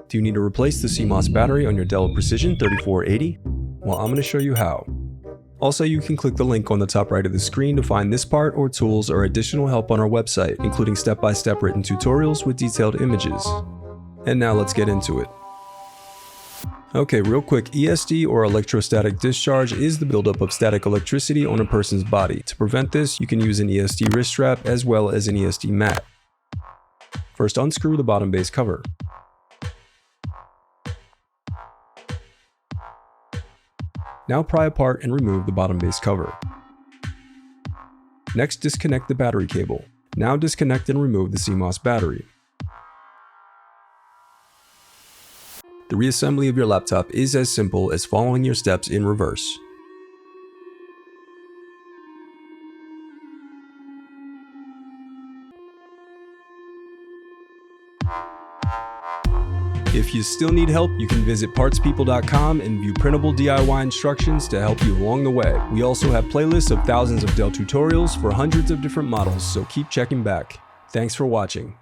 Do you need to replace the CMOS battery on your Dell Precision 3480? Well, I'm going to show you how. Also, you can click the link on the top right of the screen to find this part or tools or additional help on our website, including step-by-step written tutorials with detailed images. And now let's get into it. Okay, real quick, ESD or electrostatic discharge is the buildup of static electricity on a person's body. To prevent this, you can use an ESD wrist strap as well as an ESD mat. First, unscrew the bottom base cover. Now pry apart and remove the bottom base cover. Next, disconnect the battery cable. Now disconnect and remove the CMOS battery. The reassembly of your laptop is as simple as following your steps in reverse. If you still need help, you can visit partspeople.com and view printable DIY instructions to help you along the way. We also have playlists of thousands of Dell tutorials for hundreds of different models, so keep checking back. Thanks for watching.